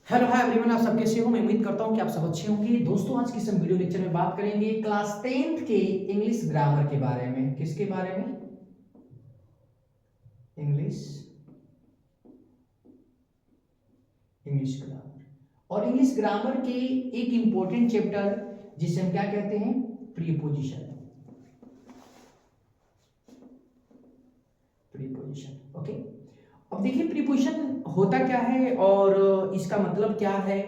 Hello hi everyone, आप सब कैसे हो। मैं उम्मीद करता हूं कि आप सब अच्छे होंगे। दोस्तों, आज की इस वीडियो लेक्चर में बात करेंगे क्लास 10th के इंग्लिश ग्रामर के बारे में। किसके बारे में? English English grammar. और इंग्लिश ग्रामर के एक इंपॉर्टेंट चैप्टर जिसे हम क्या कहते हैं? प्रीपोजिशन। Preposition, okay. अब देखिए प्रीपोजिशन होता क्या है और इसका मतलब क्या है,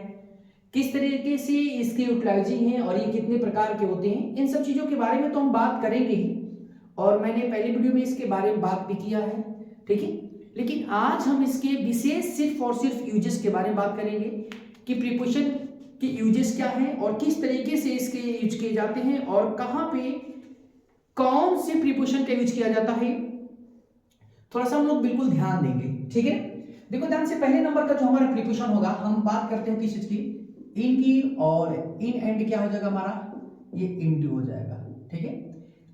किस तरीके से इसकी यूटिलाइजिंग है और ये कितने प्रकार के होते हैं, इन सब चीजों के बारे में तो हम बात करेंगे ही। और मैंने पहले वीडियो में इसके बारे में बात भी किया है, ठीक है। लेकिन आज हम इसके विशेष सिर्फ और सिर्फ यूजेस के बारे में बात करेंगे कि प्रीपोजिशन के यूजेस क्या हैं और किस तरीके से इसके यूज किए जाते हैं और कहाँ पे कौन से प्रीपोजिशन का यूज किया जाता है। थोड़ा सा हम लोग बिल्कुल ध्यान देंगे, ठीक है। देखो ध्यान से, पहले नंबर का जो हमारा प्रीपोजिशन होगा, हम बात करते हैं किस चीज की? इन की। और इन एंड क्या हो जाएगा हमारा? ये इनटू हो जाएगा, ठीक है।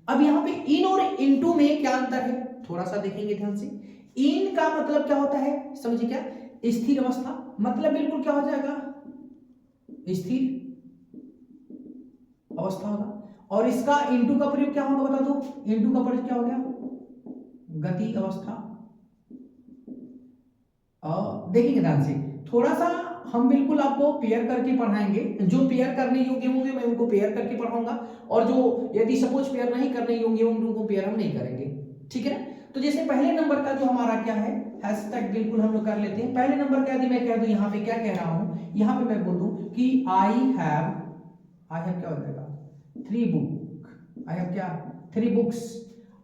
अब यहाँ पे इन और इनटू में क्या अंतर है, थोड़ा सा देखेंगे ध्यान से। इन का मतलब क्या होता है, समझिए क्या? स्थिर अवस्था, मतलब बिल्कुल क्या हो जाएगा? स्थिर अवस्था होगा। और इसका इनटू का प्रयोग क्या होगा बता दो? इनटू का प्रयोग क्या हो गया? गति अवस्था। देखेंगे ध्यान से, थोड़ा सा हम बिल्कुल आपको पेयर करके पढ़ाएंगे। जो पेयर करने योग्य होंगे मैं उनको पेयर करके पढ़ाऊंगा, और जो यदि सपोज पेयर नहीं करने योग्य होंगे उनको पेयर हम नहीं करेंगे, ठीक है ना। तो जैसे पहले नंबर का जो हमारा क्या है, हैशटैग बिल्कुल हम लोग कर लेते हैं। पहले नंबर का यदि मैं कह दूं, यहाँ पे क्या कह रहा हूं, यहाँ पे मैं बोल दूं कि आई हैव क्या हो जाएगा? 3 बुक। आई हैव क्या? 3 बुक्स।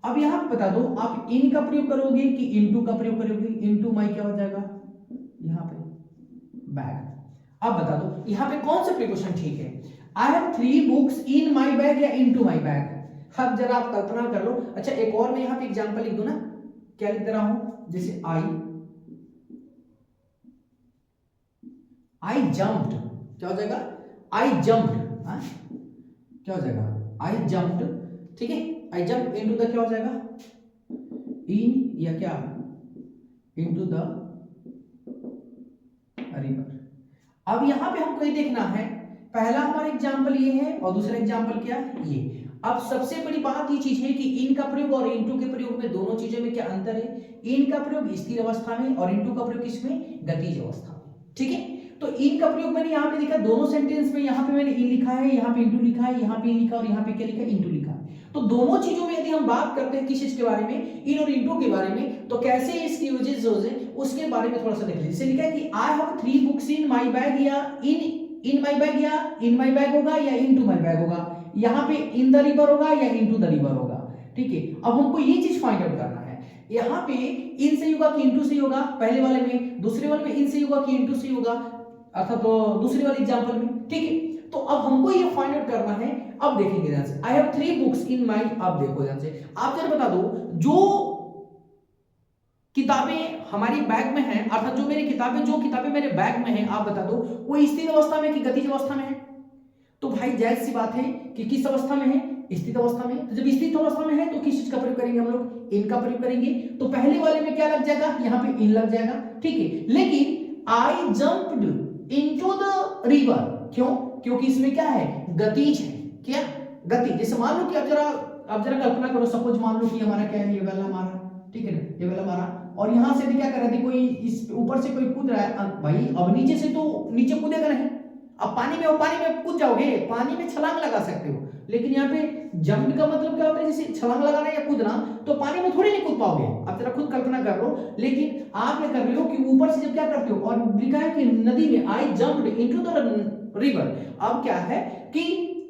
अब यहां बता दो, आप इन का प्रयोग करोगे कि इनटू का प्रयोग करोगे? इनटू माई क्या हो जाएगा यहां पे? बैग। अब बता दो यहां पे कौन सा प्रीपोजिशन ठीक है? I have 3 books in my bag या इनटू माई बैग? अब जरा आप कल्पना कर लो। अच्छा, एक और मैं यहां पे एग्जांपल लिख दूं ना, क्या लिख दे रहा हूं? जैसे आई जंप्ड, क्या हो जाएगा? आई जंप्ड, क्या हो जाएगा? आई जंप्ड, ठीक है। आई जंप इनटू द क्या हो जाएगा? इन या क्या? Into the river. अब यहां पे हमको ये देखना है, पहला हमारा एग्जांपल ये है और दूसरा एग्जांपल क्या? ये। अब सबसे बड़ी बात ये चीज है कि इन का प्रयोग और इनटू के प्रयोग में, दोनों चीजों में क्या अंतर है? इन का प्रयोग स्थिर अवस्था में और इनटू का प्रयोग किसमें? गतिज अवस्था में, ठीक है। तो इन का प्रयोग मैंने यहाँ पे लिखा दोनों सेंटेंस में, यहाँ पे मैंने इन लिखा है, यहाँ पे इनटू लिखा है, यहाँ पे इन लिखा और यहाँ पे क्या लिखा? इनटू लिखा है। तो दोनों चीजों में यदि हम बात करते हैं किस चीज के बारे में, इन और इनटू के बारे में, तो कैसे इसकी यूजेस उसके बारे में थोड़ा सा देख लीजिए। जैसे लिखा है कि I have 3 books in my bag, या इन माय बैग, या इन माय बैग होगा या इनटू माय बैग होगा। यहाँ पे इन द रिवर होगा या इनटू द रिवर होगा, ठीक है। अब हमको ये चीज फाइंड आउट करना है, यहाँ पे इन से होगा कि इनटू से होगा पहले वाले में, दूसरे वाले में इन से होगा कि इनटू से होगा, अर्थात तो दूसरे वाले एग्जांपल में, ठीक है। तो अब हमको ये फाइंड आउट करना है। अब देखेंगे ध्यान से, I have 3 books in my, अब देखो ध्यान से, आप जरा बता दो, जो किताबें हमारी बैग में हैं, अर्थात जो किताबें मेरे बैग में हैं, आप बता दो वो स्थिर अवस्था में कि गतिज अवस्था में है? तो भाई जायज सी बात है कि किस अवस्था में है? स्थिर अवस्था में। तो जब स्थिर अवस्था में है तो किस चीज का प्रयोग करेंगे हम लोग? इन का प्रयोग करेंगे। तो पहले वाले में क्या लग जाएगा? यहाँ पे इन लग जाएगा, ठीक है। लेकिन आई जंप्ड इनटू द रिवर, क्यों? क्योंकि इसमें क्या है? गतिज है। क्या? गति। जैसे मान लो कि अब जरा कल्पना करो, सपोज मान लो कि हमारा क्या है, ये वाला हमारा, ठीक है ना, ये वाला हमारा, और यहां से भी क्या कर रहा है, कोई इस ऊपर से कोई कूद रहा है भाई। अब नीचे से तो नीचे कूदेगा नहीं, अब पानी में हो, पानी में कूद जाओगे, पानी में छलांग लगा सकते हो। लेकिन यहाँ पे जंप का मतलब क्या होता है? जैसे छलांग लगाना या कूदना, तो पानी में थोड़ी नहीं कूद पाओगे। आप जरा खुद कल्पना कर लो। लेकिन आप क्या कर रहे हो कि ऊपर से जब क्या करते हो, और लिखा है कि नदी में, आई जंप्ड इनटू द रिवर। अब क्या है कि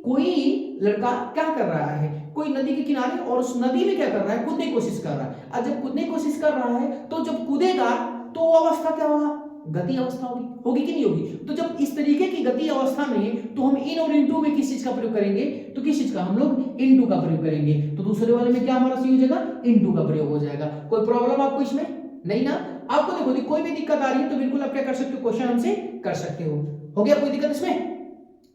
कोई लड़का क्या कर रहा है, कोई नदी के किनारे, और उस नदी में क्या कर रहा है? कूदने की कोशिश कर रहा है। और जब कूदने की कोशिश कर रहा है तो जब कूदेगा तो वो अवस्था क्या होगा? गति अवस्था होगी कि नहीं होगी? तो जब इस तरीके की गति अवस्था में, तो हम इन और इनटू में किस चीज का प्रयोग करेंगे? तो किस चीज का? हम लोग इनटू का प्रयोग करेंगे। तो दूसरे वाले में क्या हमारा सी हो जाएगा? इनटू का प्रयोग हो जाएगा। कोई प्रॉब्लम आपको इसमें नहीं ना? आपको देखो कोई भी दिक्कत आ रही है तो बिल्कुल आप क्या कर सकते हो? क्वेश्चन हमसे कर सकते हो गया? कोई दिक्कत इसमें?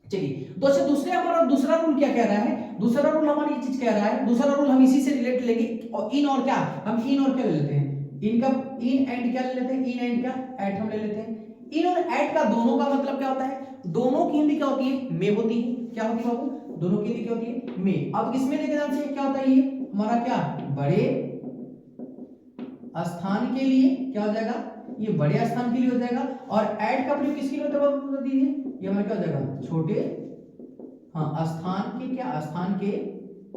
चलिए दोस्तों, दूसरे हमारा दूसरा रूल क्या कह रहा है? दूसरा रूल हमारी ये चीज कह रहा है, दूसरा रूल हम इसी से रिलेट लेंगे। और इन और क्या, हम इन और क्या ले लेते हैं? इन का इन एंड क्या ले लेते हैं? इन एंड क्या? एट हम ले लेते हैं। इन और एट का दोनों का मतलब क्या होता है, दोनों की हिंदी क्या होती है, में होती है। क्या होती है बाबू, दोनों की हिंदी क्या होती है, में। अब इसमें देखे ध्यान से क्या होता है, ये हमारा क्या, बड़े स्थान के लिए क्या हो जाएगा, ये बड़े स्थान के लिए हो जाएगा। और एट का प्रयोग किसके लिए होता है बाबू, बता दीजिए। ये हमारा क्या हो जाएगा, छोटे, हाँ, स्थान के, क्या, स्थान के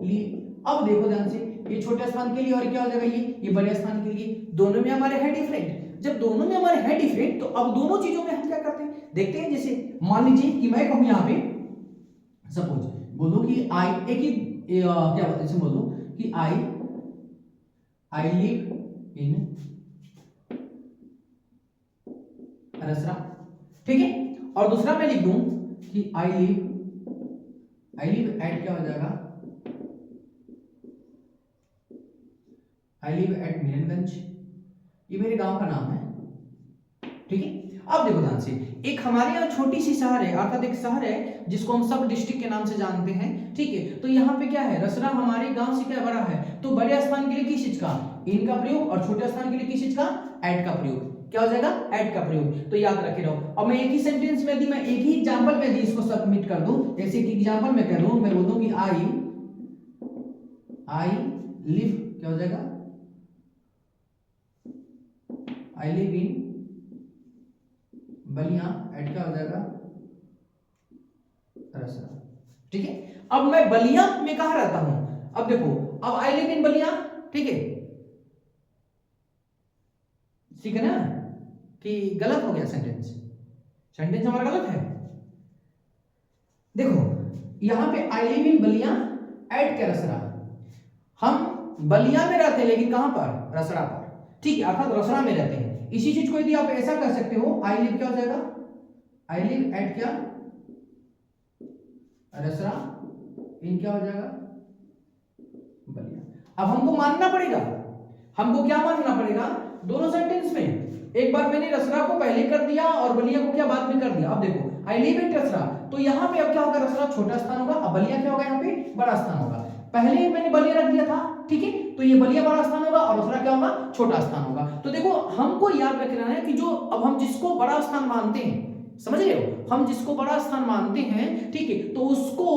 लिए। अब देखो ध्यान से, ये छोटे स्थान के लिए और क्या हो जाएगा, ये बड़े स्थान के लिए। दोनों में हमारे है डिफरेंट। जब दोनों में हमारे है डिफरेंट, तो अब दोनों चीजों में हम क्या करते हैं, देखते हैं। जैसे मान लीजिए कि मैं कहूं यहां पे, सपोज बोलूं कि आई, एक ही क्या बोलते हैं, बोलूं कि आई लिव इन रसरा, ठीक है। और दूसरा मैं लिख दूं कि आई लिव एट, क्या हो जाएगा, आई लिव एट मीरनगंज। ये मेरे गांव का नाम है, ठीक है। अब देखो ध्यान से, एक हमारे यहाँ छोटी सी शहर है, अर्थात एक शहर है जिसको हम सब डिस्ट्रिक्ट के नाम से जानते हैं, ठीक है। तो यहाँ पे क्या है, रसरा हमारे गांव से क्या बड़ा है, तो बड़े स्थान के लिए किस चीज का, इन का प्रयोग, और छोटे स्थान के लिए किस चीज का, एट का प्रयोग। क्या हो जाएगा, एट का प्रयोग। तो याद रखे रहो। अब मैं एक ही सेंटेंस में यदि मैं एक ही एग्जांपल में यदि इसको सबमिट कर दूं, जैसे कि एग्जांपल में कह दूं, मैं बोल दूं कि आई लिव, क्या हो जाएगा, I live in Ballia at, क्या हो जाएगा, रसरा, ठीक है। अब मैं बलिया में कहां रहता हूं, अब देखो, अब आई लिव इन बलिया, ठीक है, ठीक है ना, कि गलत हो गया सेंटेंस, सेंटेंस हमारा गलत है। देखो यहां पे I live in Ballia at के रसरा, हम बलिया में रहते हैं लेकिन कहां पर, रसरा पर, ठीक है, अर्थात रसरा में रहते हैं। इसी चीज को यदि आप ऐसा कर सकते हो, आई लिव, क्या हो जाएगा, आई लिव एट, क्या, रसरा इन, क्या हो जाएगा, बलिया। अब हमको मानना पड़ेगा, हमको क्या मानना पड़ेगा, दोनों सेंटेंस में। एक बार मैंने रसरा को पहले कर दिया और बलिया को क्या बाद में कर दिया। अब देखो आई लिव एट रसरा, तो यहां पे अब क्या होगा, रसरा छोटा स्थान होगा, अब बलिया क्या होगा, यहाँ पे बड़ा स्थान होगा। पहले मैंने बलिया रख दिया था, ठीक है, तो ये बलिया बड़ा स्थान होगा और रसरा क्या होगा, छोटा स्थान होगा। तो देखो हमको याद रखना है कि जो अब हम जिसको बड़ा स्थान मानते हैं, समझ रहे हो, हम जिसको बड़ा स्थान मानते हैं, ठीक है, तो उसको,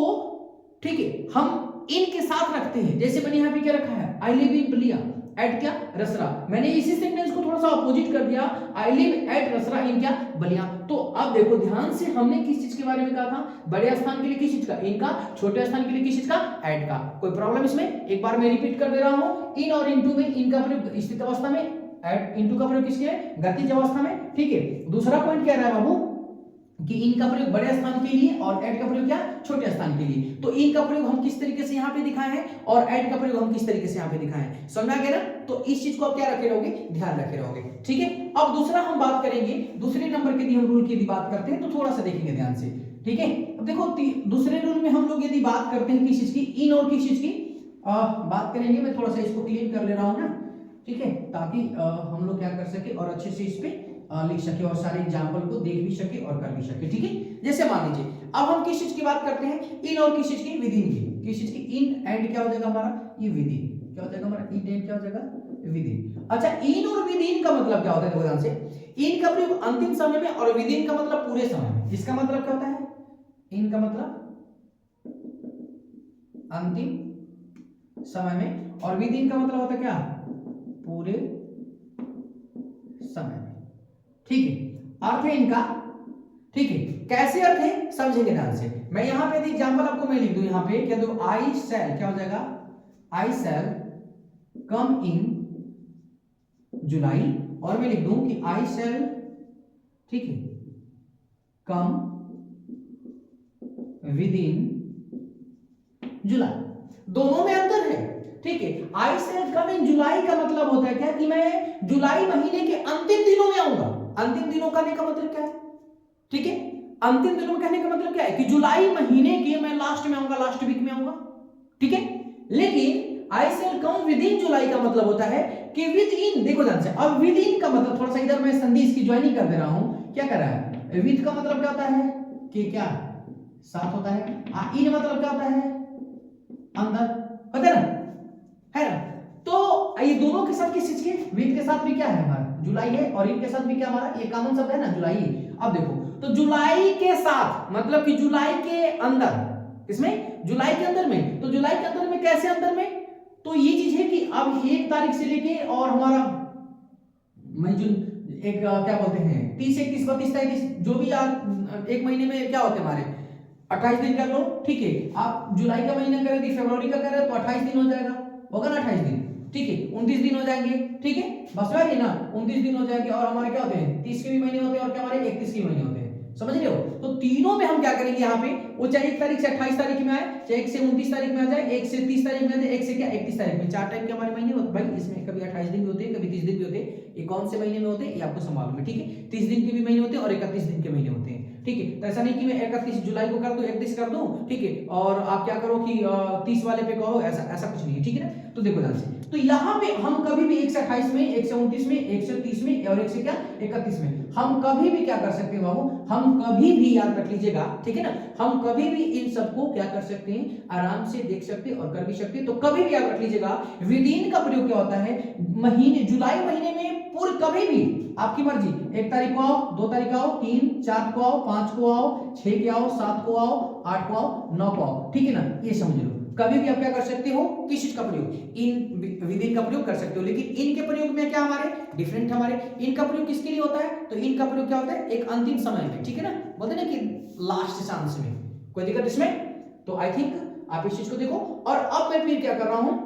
ठीक है, हम इन के साथ रखते हैं। जैसे मैंने यहाँ पे क्या रखा है, I live in Ballia at, क्या, रसरा। मैंने इसी सेंटेंस को थोड़ा सा अपोजिट कर दिया, आई लिव एट रसरा इन, क्या, बलिया। तो अब देखो ध्यान से, हमने किस चीज के बारे में कहा था, बड़े स्थान के लिए किस चीज का, इनका, छोटे स्थान के लिए किस चीज का, एट का। कोई प्रॉब्लम इसमें, एक बार मैं रिपीट कर दे रहा हूं, इन और इनटू में इनका प्रयोग स्थित अवस्था में, एट इनटू का प्रयोग किसके है, गतिज अवस्था में, ठीक है। दूसरा पॉइंट क्या रहा है बाबू, कि इन का प्रयोग बड़े स्थान के लिए और एट का प्रयोग क्या, छोटे स्थान के लिए। तो इन का प्रयोग हम किस तरीके से यहाँ पे दिखाए हैं और एट का प्रयोग हम किस तरीके से यहाँ पे दिखाए हैं, समझ आ गया ना। तो इस चीज को आप क्या रखे रहोगे, ध्यान रखे रहोगे, ठीक है। अब दूसरा हम बात करेंगे, दूसरे नंबर के यदि हम रूल की यदि बात करते हैं तो थोड़ा सा देखेंगे ध्यान से, ठीक है। अब देखो दूसरे रूल में हम लोग यदि बात करते हैं किस चीज की, इन और किस चीज की बात करेंगे। मैं थोड़ा सा इसको क्लीन कर ले रहा हूँ ना, ठीक है, ताकि हम लोग क्या कर सके और अच्छे से इस पे लिख सके और सारे एग्जाम्पल को देख भी सके और कर भी सके, ठीक है। जैसे मान लीजिए अब हम किस चीज की बात करते हैं, इन और किस चीज की, विद इन की, किस चीज की, इन एंड क्या हो जाएगा हमारा, ये विद इन, क्या हो जाएगा हमारा, इन एंड क्या हो जाएगा, विद इन। अच्छा, इन और विद इन का मतलब क्या होता है, देखो ध्यान से, इन का प्रयोग अंतिम समय में और विद इन का मतलब पूरे समय में। इसका मतलब क्या होता है, इन का मतलब अंतिम समय में और विद इन का मतलब होता है क्या, पूरे समय में, ठीक है। अर्थ है इनका, ठीक है, कैसे अर्थ है समझेंगे ध्यान से। मैं यहां पे एग्जांपल आपको मैं लिख दूं, यहां पे क्या दूं, आई शैल, क्या हो जाएगा, आई शैल कम इन जुलाई, और मैं लिख दूं कि आई शैल, ठीक है, कम विद इन जुलाई। दोनों में अंतर है, ठीक है। आई शैल कम इन जुलाई का मतलब होता है क्या, कि मैं जुलाई महीने के अंतिम दिनों में आऊंगा। अंतिम दिनों कहने का मतलब क्या है, ठीक है, अंतिम दिनों में कहने का मतलब क्या है, कि जुलाई महीने के मैं लास्ट में आऊंगा, लास्ट वीक में आऊंगा, ठीक है। लेकिन आई शैल कम विद इन जुलाई का मतलब होता है कि विद इन, देखो ध्यान से, अब विद इन का मतलब थोड़ा सा इधर मैं संधि इसकी ज्वाइनिंग कर दे रहा हूं, क्या कर रहा है, विद का मतलब क्या होता है, कि क्या साथ होता है, इन मतलब क्या होता है, अंदर, पता ना, है ना। तो ये दोनों के साथ किस चीज के, विद के साथ भी क्या है हमारा जुलाई है, और इनके साथ भी क्या हमारा, ये कॉमन शब्द है ना, जुलाई। अब देखो, तो जुलाई के साथ मतलब कि जुलाई के अंदर, इसमें जुलाई के अंदर में, तो जुलाई के अंदर में कैसे अंदर में, तो ये चीज है कि अब 1 तारीख से लेके और हमारा मई जून एक क्या बोलते हैं 30 31 32 33 जो भी आप एक महीने में क्या होते हैं हमारे 28 दिन कर लो, ठीक है। आप जुलाई का महीना करें थी, फरवरी का करें तो 28 दिन हो जाएगा, होगा ना 28 दिन, ठीक है। 29 दिन हो जाएंगे, ठीक है, बस भाई ना 29 दिन हो जाएंगे। और हमारे क्या होते हैं 30 के भी महीने होते हैं और क्या हमारे 31 के महीने होते हैं, समझ रहे हो। तो तीनों में हम क्या करेंगे यहाँ पे, वो चाहे 1 तारीख से 28 तारीख में आए, चाहे 1 से 29 तारीख में आ जाए, 1 से 30 तारीख में आ जाए, 1 से क्या 31 तारीख में, 4 टाइप के हमारे महीने होते भाई। इसमें कभी 28 दिन भी होते हैं, कभी 30 दिन भी होते हैं। ये कौन से महीने में होते हैं ये आपको मालूम है, ठीक है। 30 दिन के भी महीने होते हैं और 31 दिन के महीने होते हैं, ठीक है। तो ऐसा नहीं कि मैं 31 जुलाई को कर दूं 31 कर दूं, ठीक है, और आप क्या करो कि 30 वाले पे कहो, ऐसा ऐसा कुछ नहीं है, ठीक है ना। तो देखो ध्यान से, तो यहाँ पे हम कभी भी 1 से 28 में, 1 से 29 में, 1 से 30 में और 1 से क्या 31 में हम कभी भी क्या कर सकते हैं बाबू, हम कभी भी याद रख लीजिएगा, ठीक है ना, हम कभी भी इन सबको क्या कर सकते हैं, आराम से देख सकते हैं और कर भी सकते हैं। तो कभी भी याद रख लीजिएगा, विदिन का प्रयोग क्या होता है, महीने जुलाई महीने में पूरे कभी भी आपकी मर्जी, 1 तारीख को आओ, 2 तारीख को आओ, 3 4 को आओ, 5 को आओ, 6 के आओ, 7 को आओ, 8 को आओ, 9 को आओ, ठीक है ना, ये समझ लो। कभी भी आप क्या कर सकते हो, किस चीज का प्रयोग, इन विदिन का प्रयोग कर सकते हो। लेकिन इनके प्रयोग में क्या हमारे डिफरेंट, हमारे इनका प्रयोग किसके लिए होता है, तो इनका प्रयोग क्या होता है एक अंतिम समय में, ठीक है ना, बोलते ना कि लास्ट चांस में, कोई दिक्कत इसमें। तो आई थिंक आप इस चीज को देखो। और अब मैं फिर क्या कर रहा हूं,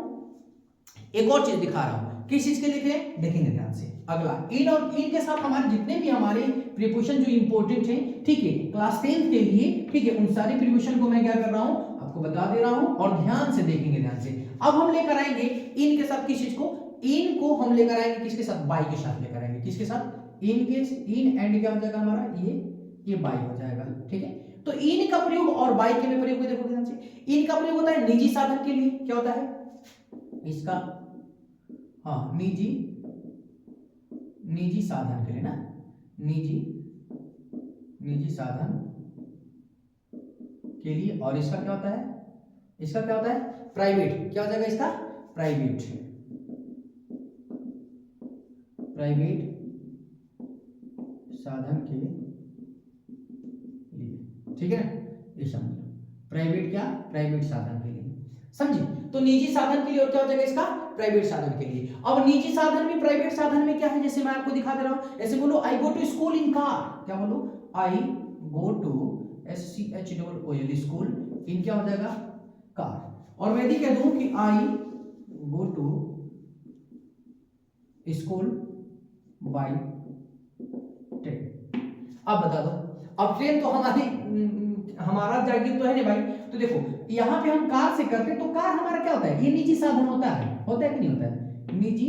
एक और चीज दिखा रहा हूं, किस चीज के लिए देखेंगे ध्यान से। अगला इन और इन के साथ हमारे जितने भी हमारे प्रीपोजिशन जो इंपॉर्टेंट है, ठीक है, क्लास 10 के लिए, ठीक है, उन सारे प्रीपोजिशन को मैं क्या कर रहा हूं आपको बता दे रहा हूं और ध्यान से देखेंगे, ध्यान से। अब हम लेकर आएंगे इन के साथ किस चीज को, इन को हम लेकर आएंगे किसके साथ, बाई के साथ लेकर आएंगे, किसके साथ, इन के, इन एंड क्या हो जाएगा हमारा ये बाई हो जाएगा, ठीक है। तो इन का प्रयोग और बाई के में प्रयोग में देखो ध्यान से, इन का प्रयोग होता है निजी साधन के लिए, क्या होता है इसका, हाँ निजी साधन के लिए ना, निजी साधन के लिए। और इसका क्या होता है, इसका क्या होता है प्राइवेट, क्या हो जाएगा इसका प्राइवेट साधन के लिए, ठीक है ना, ये समझ लो, प्राइवेट क्या, प्राइवेट साधन के लिए, समझे। तो निजी साधन के लिए और क्या हो जाएगा इसका प्राइवेट साधन के लिए। अब निजी साधन में प्राइवेट साधन में क्या है, जैसे मैं आपको दिखा दे रहा हूं, ऐसे बोलो I go to school in car, क्या बोलो I go to SCHOOL school in क्या हो जाएगा कार। और मैं यदि कह दूं कि I go to school by train, अब बता दो, अब ट्रेन तो हमारा जागीर तो है नहीं भाई। तो देखो यहां पे हम कार से करते तो कार हमारा क्या होता है, ये निजी साधन होता है कि नहीं होता है, निजी,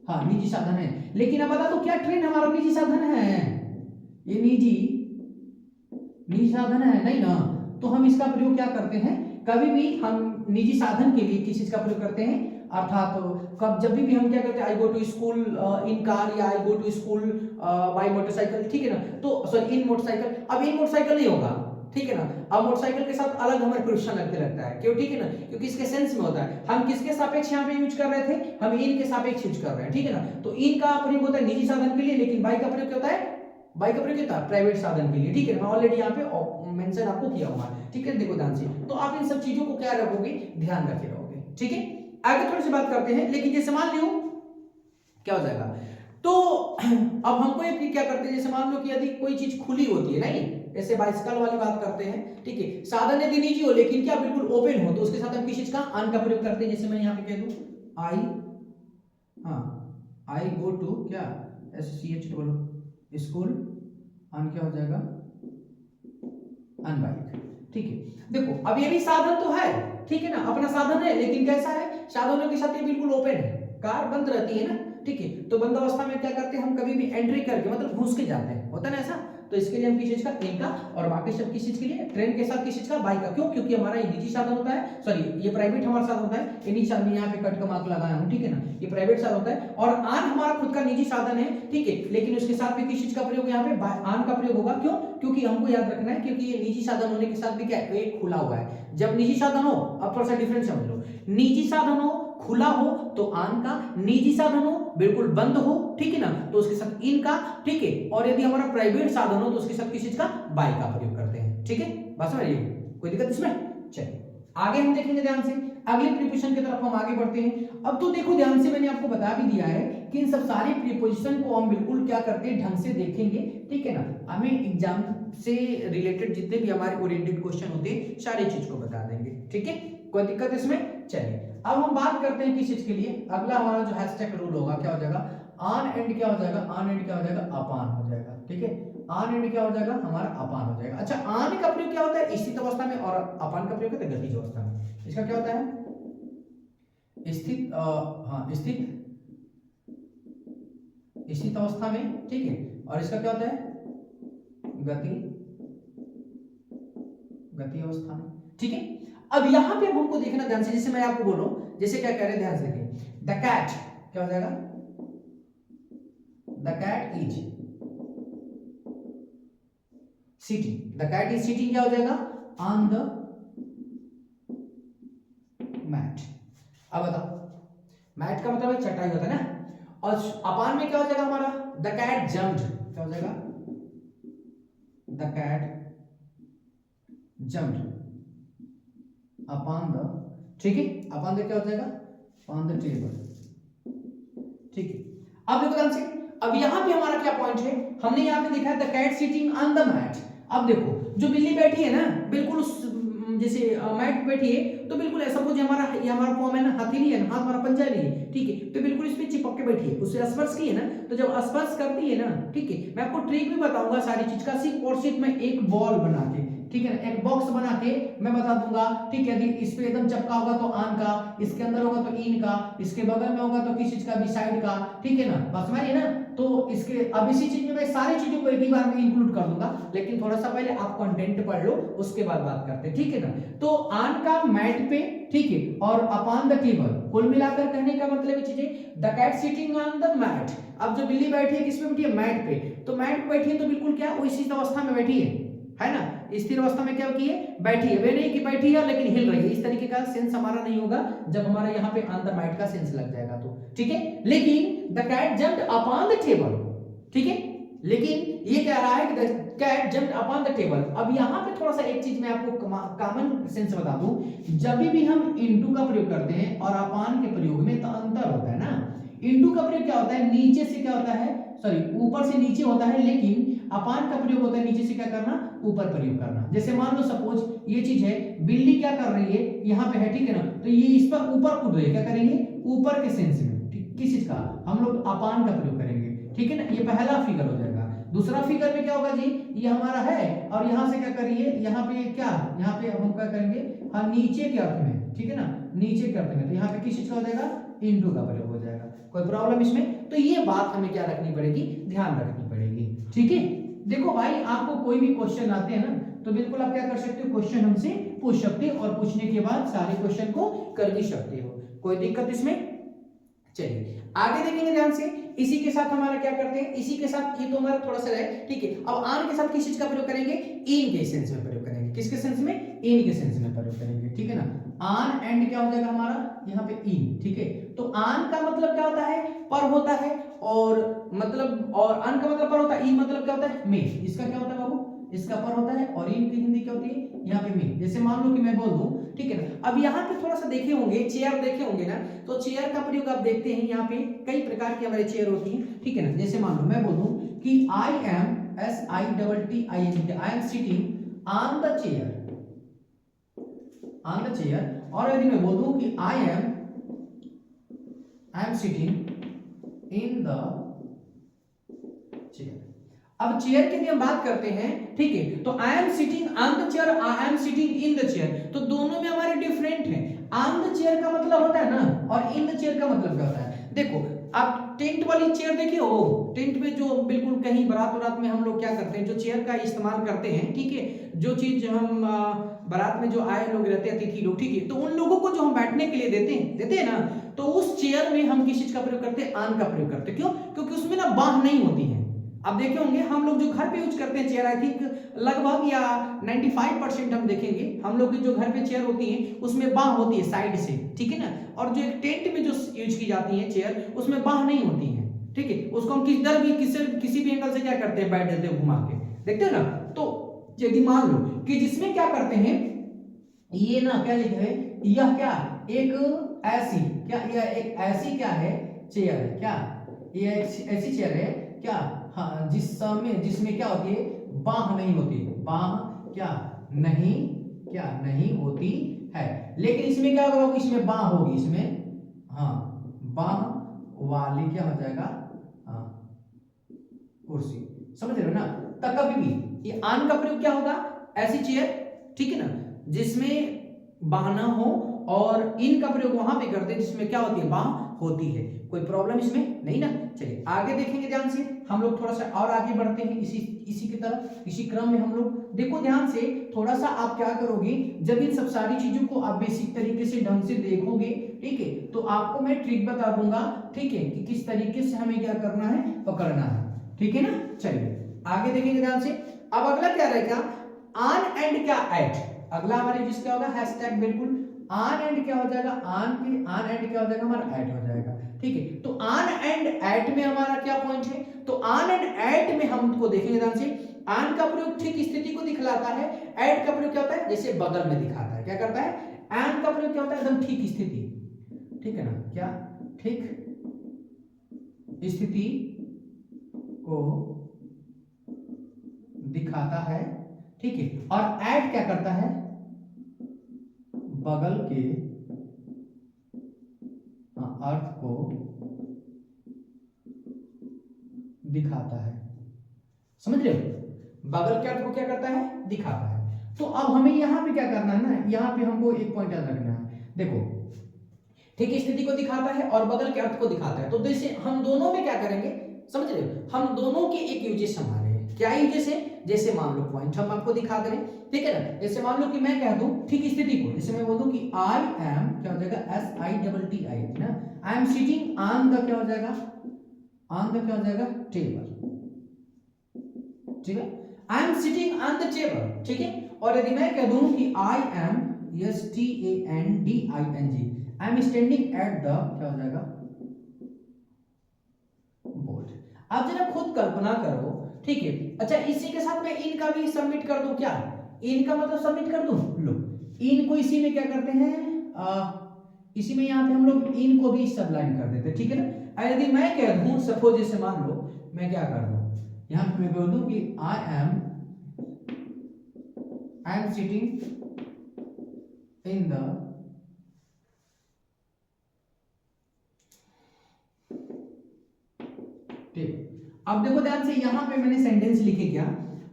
हाँ निजी साधन है। लेकिन अब बता दो क्या ट्रेन हमारा निजी साधन है, ये निजी साधन है नहीं ना। तो हम इसका प्रयोग क्या करते हैं, कभी भी हम निजी साधन के लिए किस चीज का प्रयोग करते हैं, अर्थात कब जब भी हम क्या करते हैं, I go to school in car या I go to school by motorcycle, ठीक है ना। तो सॉरी इन मोटरसाइकिल, अब इन मोटरसाइकिल नहीं होगा, ठीक है ना। अब मोटरसाइकिल के साथ अलग हमारे प्रिपोजिशन लगता है, क्यों, ठीक है ना, क्योंकि इसके सेंस में होता है। हम किसके सापेक्ष यहाँ पे यूज कर रहे थे, हम इन के सापेक्ष यूज कर रहे हैं, ठीक है ना। तो इन का प्रयोग होता है निजी साधन के लिए, लेकिन बाई का प्रयोग क्या होता है, बाई का प्रयोग क्या होता है प्राइवेट साधन के लिए, ठीक है। मैं ऑलरेडी यहाँ पे मेंशन आपको किया हुआ है, ठीक है, देखो ध्यान से। तो आप इन सब चीजों को क्या रखोगे, ध्यान रखे रहोगे, ठीक है। आगे थोड़ी सी बात करते हैं, लेकिन जैसे मान लो क्या हो जाएगा, तो अब हमको ये क्या करते हैं, जैसे मान लो कि यदि कोई चीज खुली होती है, नहीं ऐसे बाइसिकल वाली बात करते हैं, ठीक है, साधन यदि निजी हो लेकिन क्या बिल्कुल ओपन हो, तो उसके साथ हम किस चीज का अन का प्रयोग करते हैं। जैसे मैं यहाँ पे कह दूं आई गो टू क्या SCH स्कूल अन क्या हो जाएगा अन बाइक, ठीक है। देखो अब ये भी साधन तो है, ठीक है ना, अपना साधन है, लेकिन कैसा है, साधनों के साथ ये बिल्कुल ओपन है, कार बंद रहती है ना, ठीक है। तो बंद अवस्था में क्या करते हैं हम, कभी भी एंट्री करके मतलब घुस के जाते हैं, होता है ना ऐसा। तो इसके लिए हम किस चीज का इन का, और बाकी सब किस चीज के लिए, ट्रेन के साथ किस चीज का बाई का, क्यों, क्योंकि हमारा ये निजी साधन होता है, सॉरी ये प्राइवेट हमारा साधन होता है, ये निजी साधन यहाँ पे कट का मार्क लगाया हूं, ठीक है ना, ये प्राइवेट साधन होता है। और आन हमारा खुद का निजी साधन है, ठीक है, लेकिन उसके साथ भी किस चीज का प्रयोग यहाँ पे आन का प्रयोग होगा, क्यों, क्योंकि हमको याद रखना है, क्योंकि ये निजी साधन होने के साथ भी क्या एक खुला हुआ है। जब निजी साधन हो, अब थोड़ा सा डिफरेंस समझ लो, निजी साधन हो खुला हो तो आन का, निजी साधन हो बिल्कुल बंद हो ठीक है ना, तो उसके साथ इन का, ठीक है। और यदि हमारा प्राइवेट साधन हो तो उसके साथ किस चीज का, बाय का प्रयोग करते हैं, ठीक है। बात समझ रही है, कोई दिक्कत इसमें? चलिए आगे हम देखेंगे ध्यान से, अगले प्रीपोजिशन की तरफ हम आगे बढ़ते हैं। अब तो देखो ध्यान से, मैंने आपको बता भी दिया है कि इन सब सारे प्रीपोजिशन को हम बिल्कुल क्या करते हैं, ढंग से देखेंगे, ठीक है ना। हमें एग्जाम से रिलेटेड जितने भी हमारे ओरिएंटेड क्वेश्चन होते हैं सारी चीज को बता देंगे, ठीक है, कोई दिक्कत इसमें? चलिए अब हम बात करते हैं किस चीज के लिए, अगला हमारा जो हैशटैग रूल होगा क्या हो जाएगा, ऑन एंड क्या हो जाएगा, ऑन एंड क्या हो जाएगा, अपान हो जाएगा, ठीक है। ऑन एंड क्या हो जाएगा, हमारा अपान हो जाएगा। अच्छा, ऑन का प्रयोग क्या होता है, स्थित अवस्था में, और अपान का प्रयोग होता है गतिज अवस्था में। इसका क्या होता है, स्थित स्थित अवस्था में, ठीक है। और इसका क्या होता है, गति अवस्था में, ठीक है। अब यहां पे हमको देखना ध्यान से, जैसे मैं आपको बोल रहा हूं, जैसे क्या कह रहे हैं ध्यान से देखिए, द कैट क्या हो जाएगा, the cat is sitting, the cat is sitting क्या हो जाएगा, ऑन द मैट। अब बताओ, मैट का मतलब चटाई होता है ना, और अपान में क्या हो जाएगा हमारा, द कैट जम्प्ड क्या हो जाएगा, the cat jumped upon the, ठीक है, अपॉन द क्या हो जाएगा, अपॉन द टेबल, ठीक है। अब देखो ध्यान से, अब यहां पे हमारा क्या पॉइंट है, हमने यहां पे देखा है the cat sitting on the mat. अब देखो जो बिल्ली बैठी है ना, बिल्कुल जैसे मैट पे बैठी है, तो बिल्कुल ऐसा सपोज हमारा ये हमारा फॉर्म है ना, हथेली है ना, हाथ हमारा पंजा नहीं है, ठीक है, तो बिल्कुल इस पे चिपक के बैठी है, उससे स्पर्श की है ना, तो जब स्पर्श करती है ना, ठीक है, मैं आपको ट्रिक भी बताऊंगा सारी चीज का, सिर्फ और सिर्फ मैं एक बॉल बना के, ठीक है ना, एक बॉक्स बना के मैं बता दूंगा, ठीक है। यदि इस पे एकदम चपका होगा तो आन का, इसके अंदर होगा तो इन का, इसके बगल में होगा तो किस चीज का, बिसाइड का, ठीक है ना, बस समझिए ना। तो इसके अब इसी चीज में मैं सारी चीजों को एक ही बार में इंक्लूड कर दूंगा, लेकिन थोड़ा सा पहले आप कंटेंट पढ़ लो, उसके बाद बात करते हैं, ठीक है ना। तो आन का मैट पे, ठीक है, और अपॉन द टेबल, कुल मिलाकर कहने का मतलब ये चीज है, the cat sitting on the mat. अब जो बिल्ली बैठी है किस पे बैठी है, मैट पे, तो मैट पे बैठी है तो बिल्कुल क्या, वो इसी अवस्था में बैठी है ना, स्थिर अवस्था में क्या की है, बैठी है, वे नहीं कि बैठी है लेकिन हिल रही है, इस तरीके का सेंस हमारा नहीं होगा जब हमारा यहाँ पे ऑन द मैट का सेंस लग जाएगा तो, ठीक है। लेकिन the cat jumped upon the table, ठीक है, लेकिन ये कह रहा है कि the cat jumped upon the table. अब यहाँ पे थोड़ा सा एक चीज मैं आपको कॉमन सेंस बता दूं, जब भी हम इनटू का प्रयोग करते हैं और अपॉन के प्रयोग में तो अंतर होता है ना। इनटू का प्रयोग क्या होता है, नीचे से क्या होता है, सॉरी ऊपर से नीचे होता है, लेकिन अपान का प्रयोग होता है नीचे से क्या करना, ऊपर प्रयोग करना। जैसे मान लो सपोज ये चीज है, बिल्ली क्या कर रही है, यहाँ पे है, ठीक है ना, तो ये इस पर ऊपर कूद रही है, क्या करेंगे, ऊपर के सेंस में, ठीक, किस चीज का, हम लोग अपान का प्रयोग करेंगे, ठीक है ना। ये पहला फिगर हो जाएगा। दूसरा फिगर में क्या होगा जी, ये हमारा है और यहाँ से क्या करिए, यहाँ पे क्या, यहाँ पे हम क्या करेंगे, हाँ नीचे के अर्थ में, ठीक है ना, नीचे के अर्थ में, तो यहाँ पे किस चीज का हो जाएगा, इनटू का प्रयोग हो जाएगा। कोई प्रॉब्लम इसमें? तो ये बात हमें क्या रखनी पड़ेगी, ध्यान रखनी पड़ेगी, ठीक है। देखो भाई, आपको कोई भी क्वेश्चन आते हैं ना, तो बिल्कुल आप क्या कर सकते हो, क्वेश्चन हमसे पूछ सकते हो, और पूछने के बाद सारे क्वेश्चन को कर भी सकते हो, कोई दिक्कत इसमें? चलिए आगे देखेंगे ध्यान से। इसी के साथ हमारा क्या करते हैं, इसी के साथ ये तो हमारा थोड़ा सा है, ठीक है। अब आन के साथ किस चीज का प्रयोग करेंगे, इन के सेंस में प्रयोग करेंगे। किसके सेंस में, इन के सेंस में प्रयोग करेंगे, ठीक है ना। आन एंड क्या हो जाएगा हमारा, यहाँ पे इन, ठीक है। तो आन का मतलब क्या होता है, पर होता है, और मतलब, और अन का मतलब पर होता है, इन मतलब क्या होता है, में। इसका क्या होता है बाबू, इसका पर होता है, और इन की हिंदी क्या होती है, यहाँ पे में। जैसे मान लो कि मैं बोल दूं, ठीक है ना। अब यहाँ पे थोड़ा सा देखे होंगे, चेयर देखे होंगे ना, तो चेयर का प्रयोग आप देखते हैं, यहाँ पे कई प्रकार की हमारी चेयर होती है, ठीक है ना। जैसे मान लो मैं बोल दूं कि I am SITTING, I am sitting on the chair, on the chair. और यदि मैं बोल दूं कि आई am sitting in the chair. अब चेयर की हम बात करते हैं, ठीक है, तो आई am sitting on the chair, I am sitting in the chair, तो दोनों में हमारे डिफरेंट है। ऑन द चेयर का मतलब होता है ना, और इन द चेयर का मतलब क्या होता है। देखो आप टेंट वाली चेयर देखिए हो, टेंट में जो बिल्कुल कहीं बारात में हम लोग क्या करते हैं, जो चेयर का इस्तेमाल करते हैं, ठीक है, जो चीज हम बारात में जो आए लोग रहते हैं, अतिथि लोग, ठीक है, तो उन लोगों को जो हम बैठने के लिए देते हैं ना, तो उस चेयर में हम किस चीज का प्रयोग करते हैं, आन का प्रयोग करते हैं। क्यों? क्योंकि उसमें ना बाह नहीं होती है। अब देखे होंगे हम लोग जो घर पे यूज करते हैं चेयर, आई थिंक लगभग या 95% हम देखेंगे हम लोग की जो घर पे चेयर होती हैं उसमें बाह होती है साइड से, ठीक है ना। और जो एक टेंट में जो यूज की जाती है चेयर, उसमें बाह नहीं होती है, ठीक है, उसको हम किधर भी किसी भी एंगल से क्या करते हैं, बैठ देते हैं घुमा के, देखते हो ना। तो यदि मान लो कि जिसमें क्या करते हैं, ये ना क्या लिखे है, यह क्या एक ऐसी क्या, यह एक ऐसी क्या है, चेयर है क्या, ये एक ऐसी चेयर है क्या, हाँ, जिसमें क्या होती है, बाह नहीं होती, बाह क्या नहीं होती है। लेकिन इसमें क्या होगा, इसमें बाह होगी, इसमें हाँ बाह वाली क्या हो जाएगा, हाँ कुर्सी, समझ रहे हो ना। तब कभी भी ये आन का प्रयोग क्या होगा, ऐसी चेयर, ठीक है ना, जिसमें बाह ना हो, और इन का प्रयोग वहां पे करते हैं जिसमें क्या होती है, बाह होती है। कोई प्रॉब्लम इसमें नहीं ना। चलिए आगे देखेंगे ध्यान से, हम लोग थोड़ा सा और आगे बढ़ते हैं इसी की तरफ, इसी क्रम में हम लोग। देखो ध्यान से, थोड़ा सा आप क्या करोगे, जब इन सब सारी चीजों को आप बेसिक तरीके से ढंग से देखोगे, ठीक है, तो आपको मैं ट्रिक बता दूंगा, ठीक है, कि किस तरीके से हमें क्या करना है, पकड़ना है, ठीक है ना। चलिए आगे देखेंगे ध्यान से। अब अगला क्या रहेगा, ऑन एंड क्या एट, अगला हमारे जिसका होगा हैशटैग, बिल्कुल ऑन एंड क्या हो जाएगा, ऑन एंड क्या हो जाएगा, हमारा एट हो जाएगा, ठीक है। तो ऑन एंड एट में हमारा क्या पॉइंट है, तो ऑन एंड एट में हमको देखेंगे ध्यान से, ऑन का प्रयोग ठीक स्थिति को दिखलाता है, एट का प्रयोग क्या होता है, जैसे बगल में दिखाता है, क्या करता है, ऑन का प्रयोग क्या होता है, एकदम ठीक स्थिति, ठीक है ना, क्या ठीक स्थिति को दिखाता है, ठीक है। और एट क्या करता है, बगल के अर्थ को दिखाता है, समझ रहे हो, बगल के अर्थ को क्या करता है, दिखाता है। तो अब हमें यहां पे क्या करना है ना, यहां पे हमको एक पॉइंट याद रखना है, देखो ठीक स्थिति को दिखाता है और बगल के अर्थ को दिखाता है। तो जैसे हम दोनों में क्या करेंगे, समझ रहे हो, हम दोनों के एक यूजेस हमारे हैं, क्या यूजेस है, जैसे मान लो पॉइंट हम आपको दिखा दे रहे हैं, ठीक है ना। जैसे मान लो कि मैं कह दूं ठीक स्थिति को, जैसे मैं बोल दूं कि आई एम क्या हो जाएगा, SITTI ना, आई एम सिटिंग ऑन द क्या हो जाएगा, ऑन द क्या हो जाएगा, टेबल, ठीक है, I am sitting on the table, ठीक है। और यदि मैं कह दूं कि I am STANDING, I am standing at the क्या हो जाएगा, बोर्ड। आप जरा खुद कल्पना करो, ठीक है। अच्छा इसी के साथ मैं इन का भी सबमिट कर दूं क्या, इन का मतलब सबमिट कर दूं, लो इन को इसी में क्या करते हैं, इसी में यहाँ पे हम लोग इन को भी सबलाइन कर देते हैं, ठीक है ना। यदि मैं कह दूं सपोज, जैसे मान लो मैं क्या कर दूं, यहाँ पे मैं बोल दूं कि आई am sitting in the table. अब देखो ध्यान से, यहां पे मैंने सेंटेंस लिखे क्या,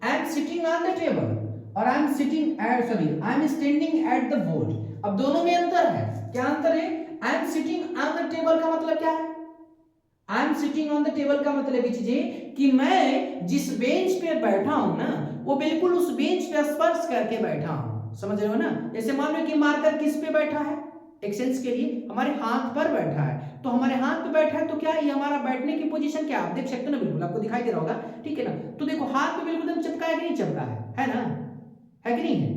I am sitting on the table और I am sitting at, sorry I am standing at the board. अब दोनों में अंतर है, क्या अंतर है, I am sitting on the table का मतलब क्या है, I am sitting on the table का मतलब ये चीज कि मैं जिस बेंच पे बैठा हूं ना, वो बिल्कुल उस बेंच पे स्पर्श करके बैठा हूं, समझ रहे हो ना। जैसे मान लो कि मार्कर किस पे बैठा है, एक्सेंस के लिए हमारे हाथ पर बैठा है, तो हमारे हाथ पे बैठा है, तो क्या ये हमारा बैठने की पोजीशन क्या आप देख सकते हो ना, बिल्कुल आपको दिखाई दे रहा होगा, ठीक है ना। तो देखो हाथ पे बिल्कुल एकदम चिपका है कि नहीं चिपका है ना, है कि नहीं है।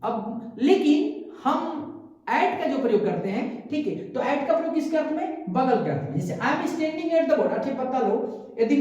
अब लेकिन हम एट का जो प्रयोग करते हैं, ठीक है, तो एट का प्रयोग किसके अर्थ में, बगल के अर्थ में। जैसे आई am standing at the board, अच्छा पता लो, यदि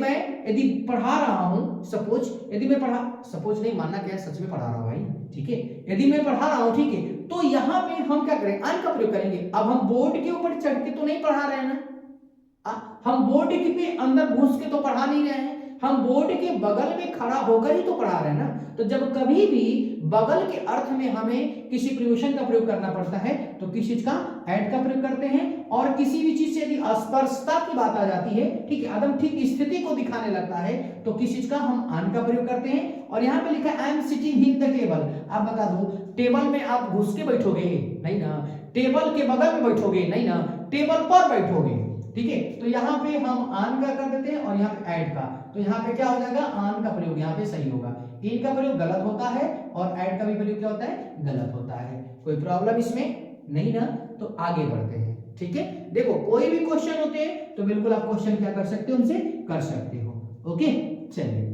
पढ़ा रहा हूं, सपोज यदि मैं सपोज नहीं मानना क्या है, सच में पढ़ा रहा हूं भाई, ठीक है, यदि मैं पढ़ा रहा हूं, ठीक है, तो यहां पे हम क्या करेंगे, अन का प्रयोग करेंगे। अब हम बोर्ड के ऊपर चढ़ के तो नहीं पढ़ा रहे हैं ना, हम बोर्ड के अंदर घुस के तो पढ़ा नहीं रहे हैं, हम बोर्ड के बगल में खड़ा होकर ही तो पढ़ा रहे हैं ना। तो जब कभी भी बगल के अर्थ में हमें किसी प्रयोजन का प्रयोग करना पड़ता है, तो किस चीज का, एट का प्रयोग करते हैं। और किसी भी चीज से यदि अस्पर्शता की बात आ जाती है, ठीक है, एकदम ठीक स्थिति को दिखाने लगता है, तो किस चीज का, हम ऑन का प्रयोग करते हैं। और यहाँ पे लिखा है I am sitting in the table, आप बता दो टेबल में आप घुस के बैठोगे नहीं ना, टेबल के बगल में बैठोगे नहीं ना, टेबल पर बैठोगे, ठीक है। तो यहाँ पे हम ऑन का कर देते हैं और यहाँ पे ऐड का, तो यहाँ पे क्या हो जाएगा, ऑन का प्रयोग यहाँ पे सही होगा, इन का प्रयोग गलत होता है और ऐड का भी प्रयोग क्या होता है, गलत होता है। कोई प्रॉब्लम इसमें नहीं ना, तो आगे बढ़ते हैं, ठीक है। देखो कोई भी क्वेश्चन होते हैं तो बिल्कुल आप क्वेश्चन क्या कर सकते हो, उनसे कर सकते हो, ओके। चलिए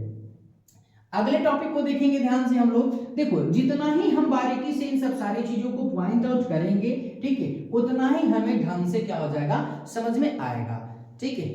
अगले टॉपिक को देखेंगे ध्यान से हम लोग। देखो जितना ही हम बारीकी से इन सब सारी चीजों को पॉइंट आउट करेंगे, ठीक है, उतना ही हमें ढंग से क्या हो जाएगा, समझ में आएगा, ठीक है।